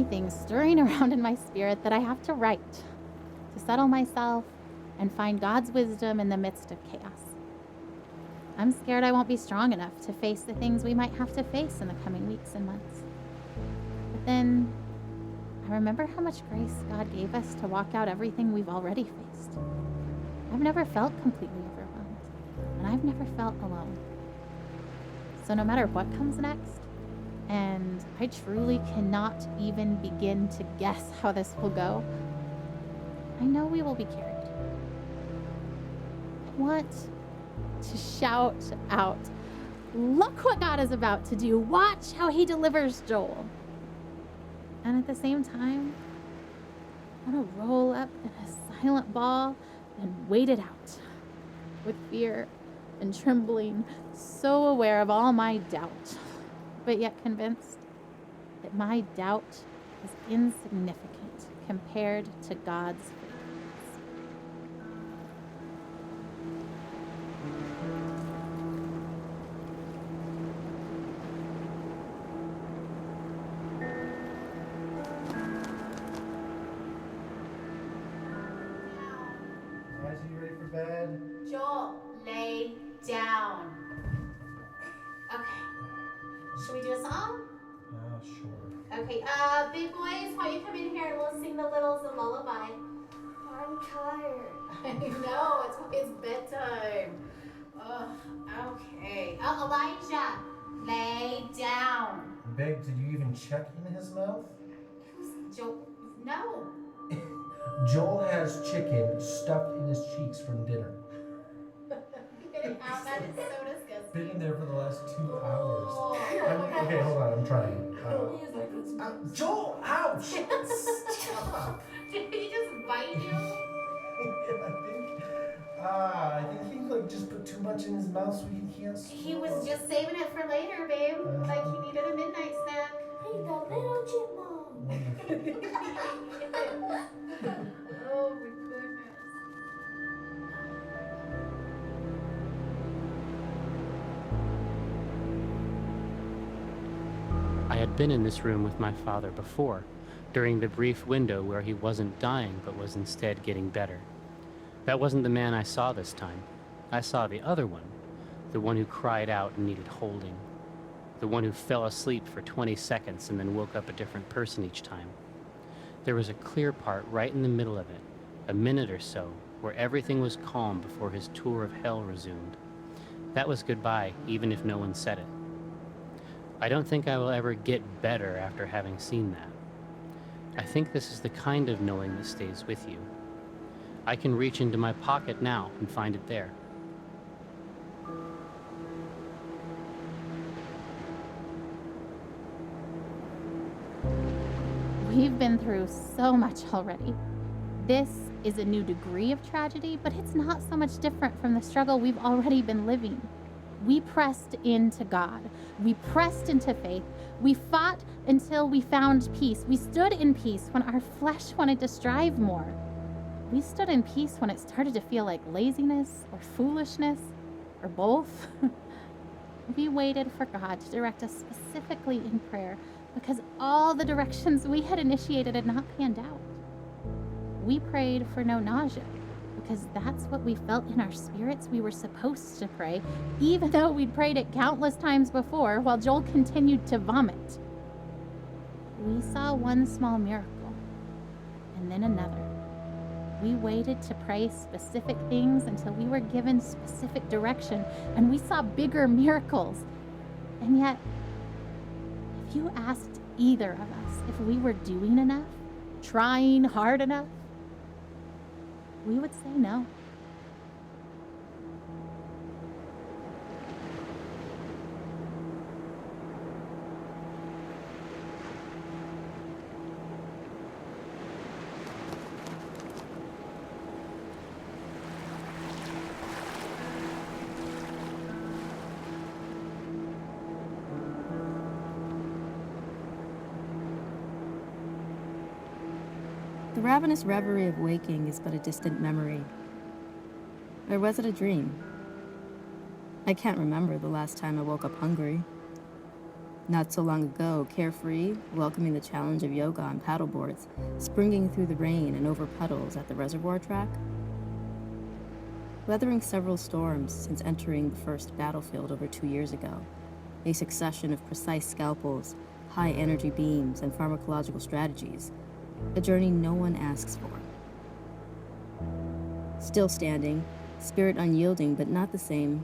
many things stirring around in my spirit that I have to write to settle myself and find God's wisdom in the midst of chaos. I'm scared I won't be strong enough to face the things we might have to face in the coming weeks and months. But then I remember how much grace God gave us to walk out everything we've already faced. I've never felt completely overwhelmed, and I've never felt alone. So no matter what comes next, and I truly cannot even begin to guess how this will go, I know we will be carried. I want to shout out, look what God is about to do. Watch how he delivers Joel. And at the same time, I want to roll up in a silent ball and wait it out with fear and trembling, so aware of all my doubt, but yet convinced that my doubt is insignificant compared to God's faithfulness. Guys, are you ready for bed? Joel, lay down. Okay. Should we do a song? Sure. Okay, big boys, why don't you come in here and we'll sing the littles a lullaby. I'm tired. I know, it's bedtime. Ugh, okay. Oh, Elijah, lay down. Babe, did you even check in his mouth? Who's Joel? No. Joel has chicken stuffed in his cheeks from dinner. Get it out, that is so disgusting. Been in there for the last 2 hours. Oh. Okay, hold on, I'm trying. Joel, ouch! Stop! Did he just bite you? I think he like just put too much in his mouth so he can't swallow. He was just saving it for later, babe. Like he needed a midnight snack. Hey, the little chipmunk. Oh my goodness. I had been in this room with my father before, during the brief window where he wasn't dying but was instead getting better. That wasn't the man I saw this time. I saw the other one, the one who cried out and needed holding, the one who fell asleep for 20 seconds and then woke up a different person each time. There was a clear part right in the middle of it, a minute or so, where everything was calm before his tour of hell resumed. That was goodbye, even if no one said it. I don't think I will ever get better after having seen that. I think this is the kind of knowing that stays with you. I can reach into my pocket now and find it there. We've been through so much already. This is a new degree of tragedy, but it's not so much different from the struggle we've already been living. We pressed into God. We pressed into faith. We fought until we found peace. We stood in peace when our flesh wanted to strive more. We stood in peace when it started to feel like laziness or foolishness or both. We waited for God to direct us specifically in prayer because all the directions we had initiated had not panned out. We prayed for no nausea because that's what we felt in our spirits we were supposed to pray, even though we'd prayed it countless times before while Joel continued to vomit. We saw one small miracle and then another. We waited to pray specific things until we were given specific direction, and we saw bigger miracles. And yet, if you asked either of us if we were doing enough, trying hard enough, we would say no. The ravenous reverie of waking is but a distant memory. Or was it a dream? I can't remember the last time I woke up hungry. Not so long ago, carefree, welcoming the challenge of yoga on paddleboards, springing through the rain and over puddles at the reservoir track. Weathering several storms since entering the first battlefield over 2 years ago, a succession of precise scalpels, high-energy beams, and pharmacological strategies, a journey no one asks for. Still standing, spirit unyielding but not the same.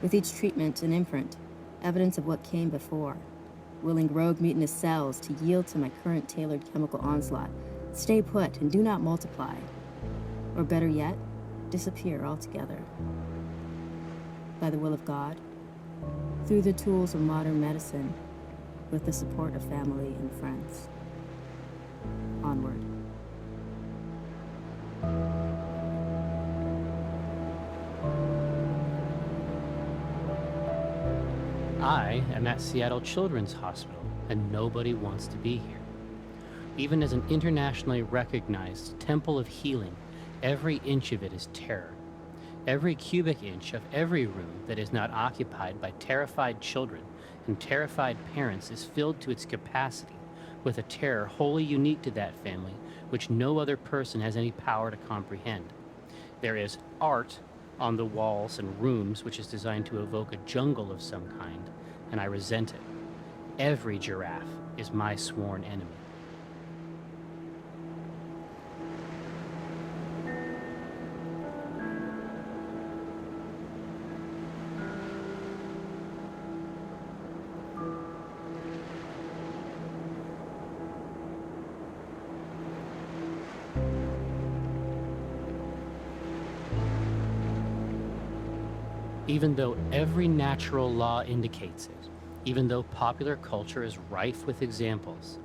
With each treatment, an imprint, evidence of what came before, willing rogue mutinous cells to yield to my current tailored chemical onslaught, stay put and do not multiply, or better yet, disappear altogether. By the will of God, through the tools of modern medicine, with the support of family and friends. Onward. I am at Seattle Children's Hospital, and nobody wants to be here. Even as an internationally recognized temple of healing, every inch of it is terror. Every cubic inch of every room that is not occupied by terrified children and terrified parents is filled to its capacity with a terror wholly unique to that family, which no other person has any power to comprehend. There is art on the walls and rooms which is designed to evoke a jungle of some kind, and I resent it. Every giraffe is my sworn enemy. Even though every natural law indicates it, even though popular culture is rife with examples,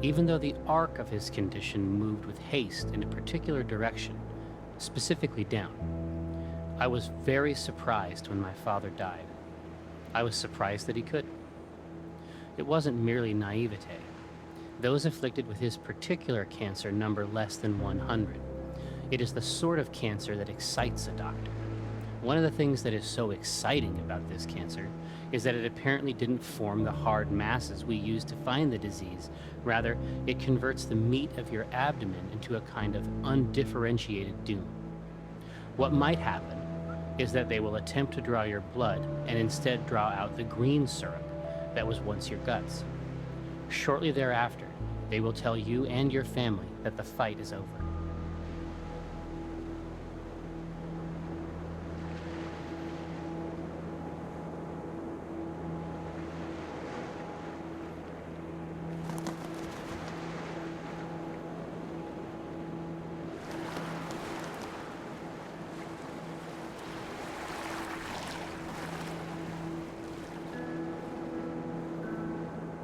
even though the arc of his condition moved with haste in a particular direction, specifically down, I was very surprised when my father died. I was surprised that he could. It wasn't merely naivete. Those afflicted with his particular cancer number less than 100. It is the sort of cancer that excites a doctor. One of the things that is so exciting about this cancer is that it apparently didn't form the hard masses we use to find the disease. Rather, it converts the meat of your abdomen into a kind of undifferentiated doom. What might happen is that they will attempt to draw your blood and instead draw out the green syrup that was once your guts. Shortly thereafter, they will tell you and your family that the fight is over.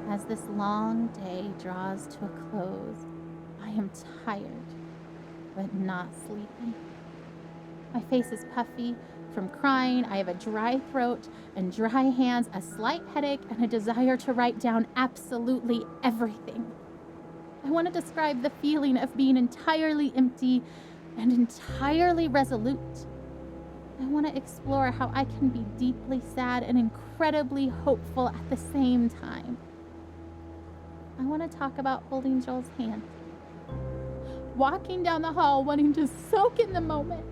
As this long day draws to a close, I am tired, but not sleepy. My face is puffy from crying. I have a dry throat and dry hands, a slight headache, and a desire to write down absolutely everything. I want to describe the feeling of being entirely empty and entirely resolute. I want to explore how I can be deeply sad and incredibly hopeful at the same time. I want to talk about holding Joel's hand, walking down the hall wanting to soak in the moment,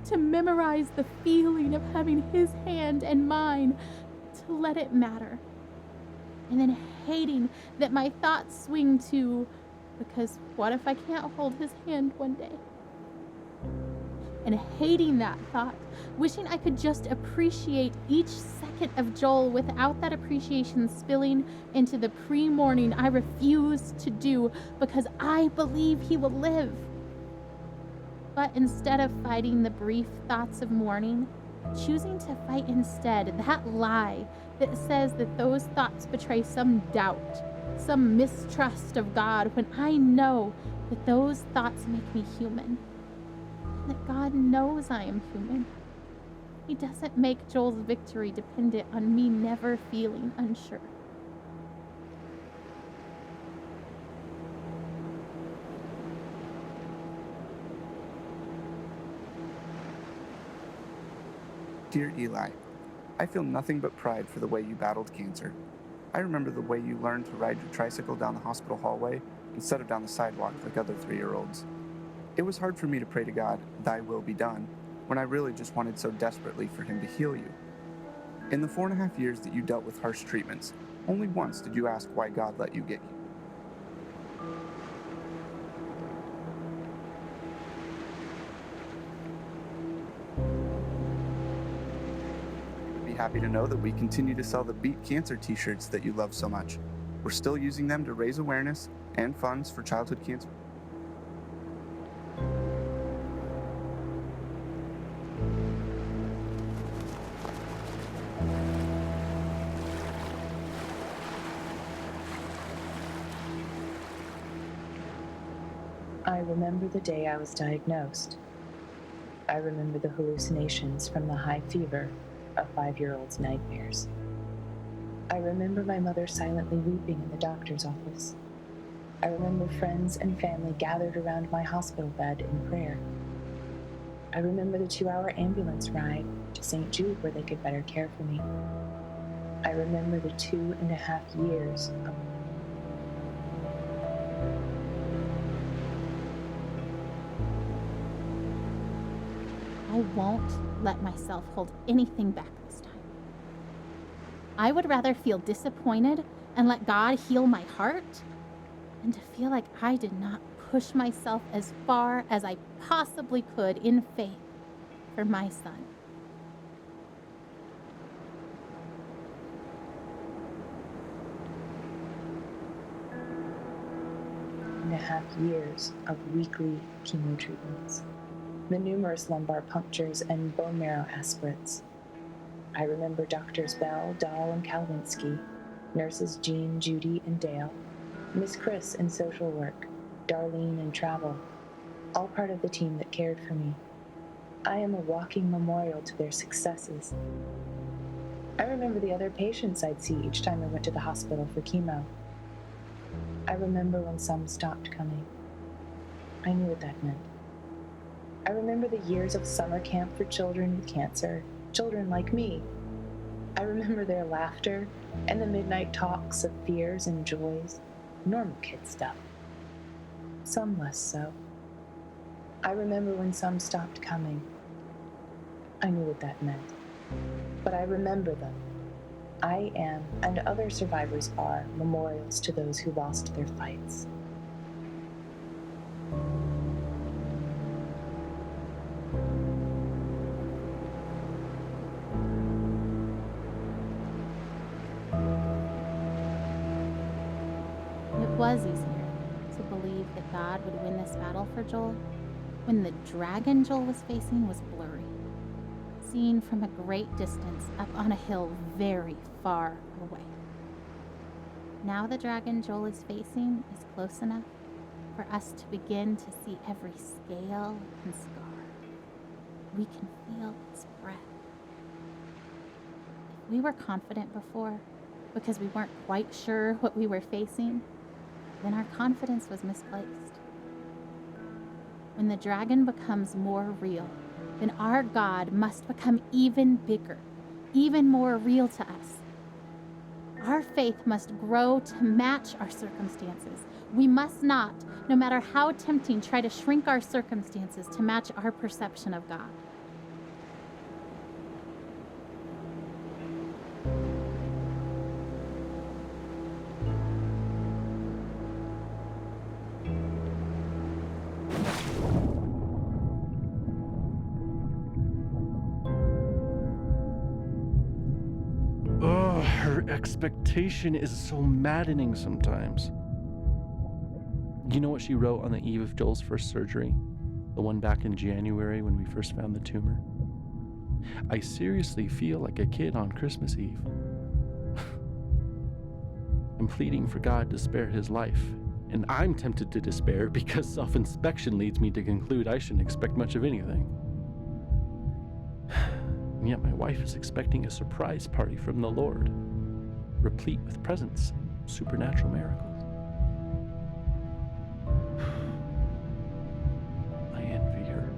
to memorize the feeling of having his hand and mine, to let it matter, and then hating that my thoughts swing to, because what if I can't hold his hand one day? And hating that thought, wishing I could just appreciate each second of Joel without that appreciation spilling into the pre-morning I refuse to do because I believe he will live. But instead of fighting the brief thoughts of mourning, choosing to fight instead that lie that says that those thoughts betray some doubt, some mistrust of God, when I know that those thoughts make me human. That God knows I am human. He doesn't make Joel's victory dependent on me never feeling unsure. Dear Eli, I feel nothing but pride for the way you battled cancer. I remember the way you learned to ride your tricycle down the hospital hallway instead of down the sidewalk like other 3-year-olds. It was hard for me to pray to God, "Thy will be done," when I really just wanted so desperately for Him to heal you. In the 4.5 years that you dealt with harsh treatments, only once did you ask why God let you get you. Be happy to know that we continue to sell the Beat Cancer t-shirts that you love so much. We're still using them to raise awareness and funds for childhood cancer. I remember the day I was diagnosed. I remember the hallucinations from the high fever of 5-year-old's nightmares. I remember my mother silently weeping in the doctor's office. I remember friends and family gathered around my hospital bed in prayer. I remember the 2-hour ambulance ride to St. Jude where they could better care for me. I remember the 2.5 years of I won't let myself hold anything back this time. I would rather feel disappointed and let God heal my heart than to feel like I did not push myself as far as I possibly could in faith for my son. and a half years of weekly chemo treatments, the numerous lumbar punctures and bone marrow aspirates. I remember Doctors Bell, Dahl, and Kalwinsky, nurses Jean, Judy, and Dale, Miss Chris in social work, Darlene in travel, all part of the team that cared for me. I am a walking memorial to their successes. I remember the other patients I'd see each time I went to the hospital for chemo. I remember when some stopped coming. I knew what that meant. I remember the years of summer camp for children with cancer, children like me. I remember their laughter and the midnight talks of fears and joys, normal kid stuff. Some less so. I remember when some stopped coming. I knew what that meant. But I remember them. I am, and other survivors are, memorials to those who lost their fights. It was easier to believe that God would win this battle for Joel when the dragon Joel was facing was blurry, seen from a great distance up on a hill very far away. Now the dragon Joel is facing is close enough for us to begin to see every scale and scar. We can feel its breath. If we were confident before because we weren't quite sure what we were facing, then our confidence was misplaced. When the dragon becomes more real, then our God must become even bigger, even more real to us. Our faith must grow to match our circumstances. We must not, no matter how tempting, try to shrink our circumstances to match our perception of God. Her expectation is so maddening sometimes. You know what she wrote on the eve of Joel's first surgery? The one back in January when we first found the tumor? I seriously feel like a kid on Christmas Eve. I'm pleading for God to spare his life, and I'm tempted to despair because self-inspection leads me to conclude I shouldn't expect much of anything. And yet my wife is expecting a surprise party from the Lord, replete with presents, supernatural miracles. I envy her.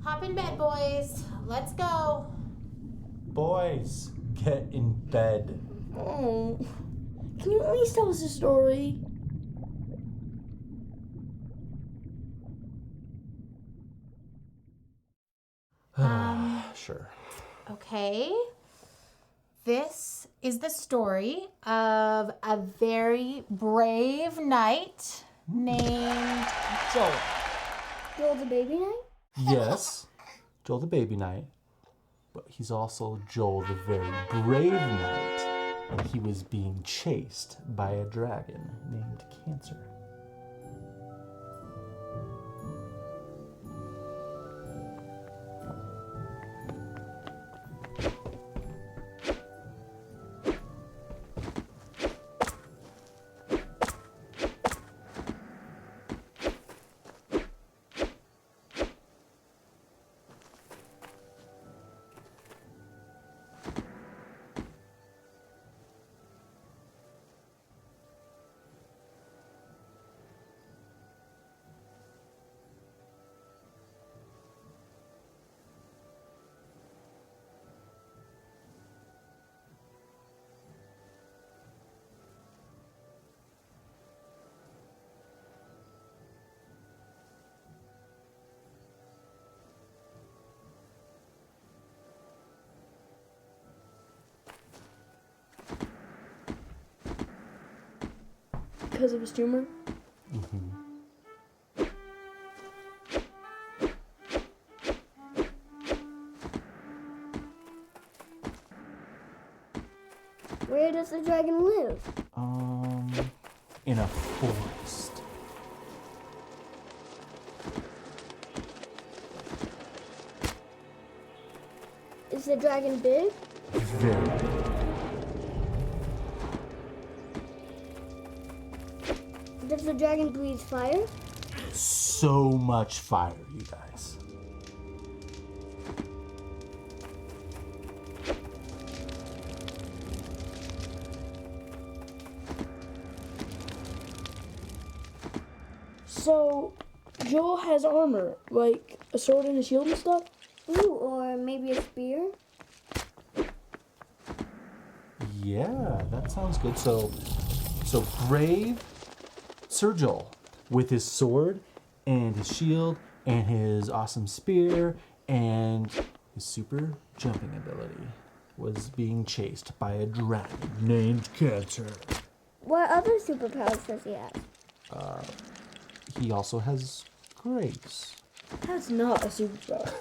Hop in bed, boys. Let's go. Boys, get in bed. Oh, can you at least tell us a story? Sure. Okay. This is the story of a very brave knight named Joel. Joel the baby knight? Yes, Joel the baby knight. But he's also Joel the very brave knight. And he was being chased by a dragon named Cancer. Because of his tumor? Where does the dragon live? In a forest. Is the dragon big? Very big. Does the dragon breathe fire? So much fire, you guys. So, Joel has armor, like a sword and a shield and stuff? Ooh, or maybe a spear? Yeah, that sounds good. So brave Sir Joel, with his sword and his shield and his awesome spear and his super jumping ability, was being chased by a dragon named Cancer. What other superpowers does he have? He also has grace. That's not a superpower.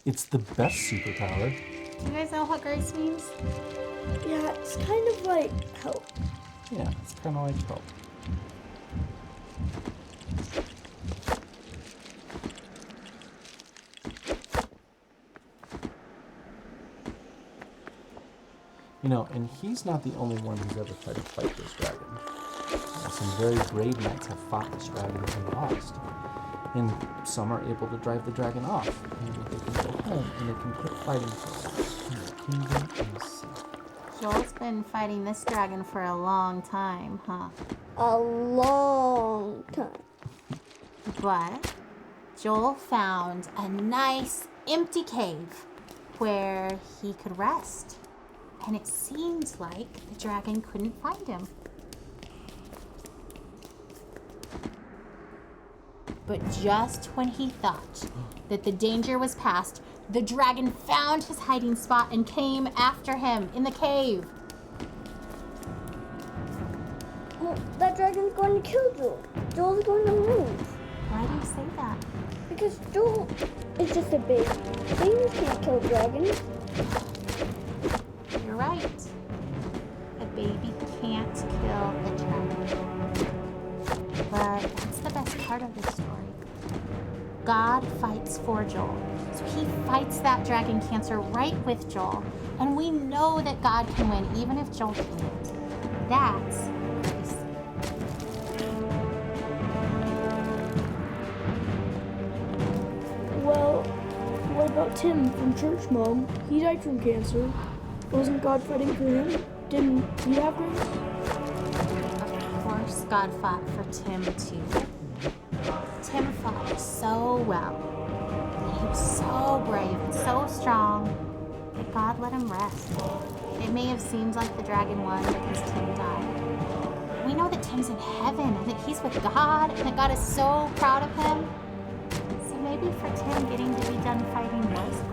It's the best superpower. Do you guys know what grace means? Yeah, it's kind of like help. Yeah, it's kind of like help. You know, and he's not the only one who's ever tried to fight this dragon. Some very brave knights have fought this dragon and lost. And some are able to drive the dragon off. And they can go home and they can quit fighting for the kingdom and the sea. Joel's been fighting this dragon for a long time, huh? A long time. But Joel found a nice empty cave where he could rest. And it seemed like the dragon couldn't find him. But just when he thought that the danger was past, the dragon found his hiding spot and came after him in the cave. Well, that dragon's going to kill Joel. Joel's going to lose. Why do you say that? Because Joel is just a baby. Babies can't kill dragons. You're right. A baby can't kill a dragon. But that's the best part of this story. God fights for Joel. So he fights that dragon Cancer right with Joel. And we know that God can win even if Joel can't. That's grace. Well, what about Tim from Church Mom? He died from cancer. Wasn't God fighting for him? Didn't he have grace? Of course, God fought for Tim too. Tim fought so well. He was so brave and so strong that God let him rest. It may have seemed like the dragon won because Tim died. We know that Tim's in heaven and that he's with God and that God is so proud of him. So maybe for Tim, getting to be done fighting was grace.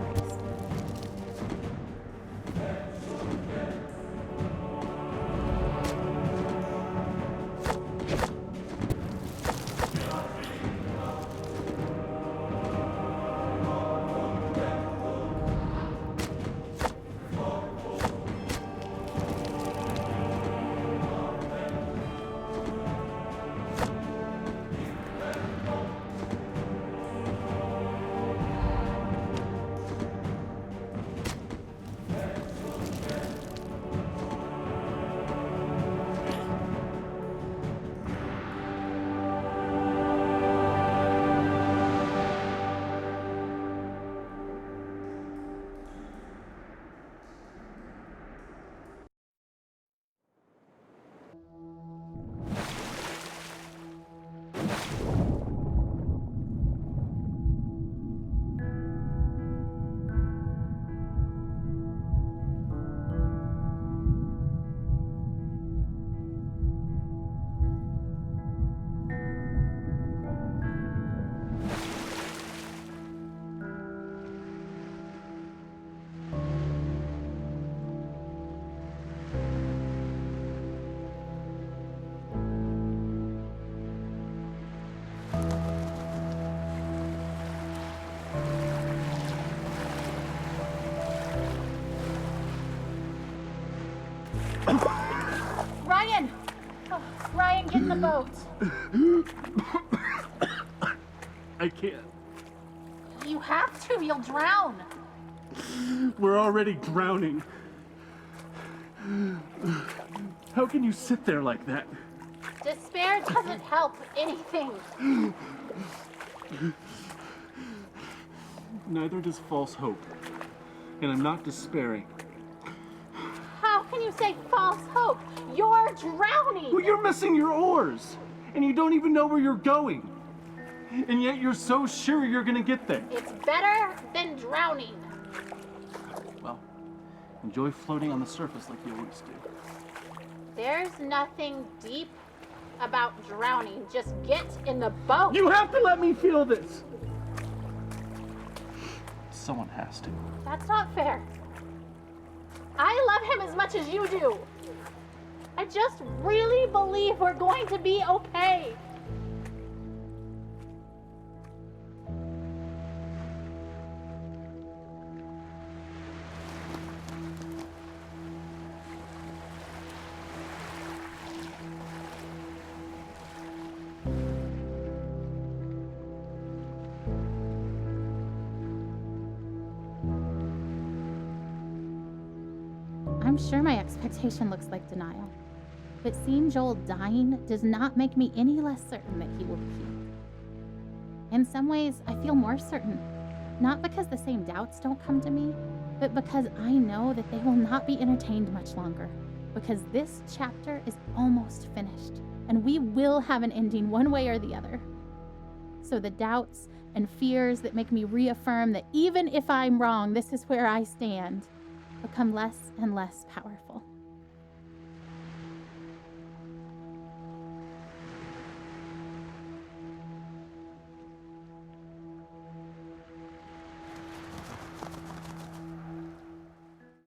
Ryan! Oh, Ryan, get in the boat. I can't. You have to, you'll drown. We're already drowning. How can you sit there like that? Despair doesn't help anything. Neither does false hope. And I'm not despairing. How can you say false hope? You're drowning. Well, you're missing your oars, and you don't even know where you're going. And yet you're so sure you're gonna get there. It's better than drowning. Well, enjoy floating on the surface like you always do. There's nothing deep about drowning. Just get in the boat. You have to let me feel this. Someone has to. That's not fair. I love him as much as you do. I just really believe we're going to be okay. I'm sure my expectation looks like denial, but seeing Joel dying does not make me any less certain that he will be healed. In some ways, I feel more certain, not because the same doubts don't come to me, but because I know that they will not be entertained much longer, because this chapter is almost finished, and we will have an ending one way or the other. So the doubts and fears that make me reaffirm that even if I'm wrong, this is where I stand, become less and less powerful.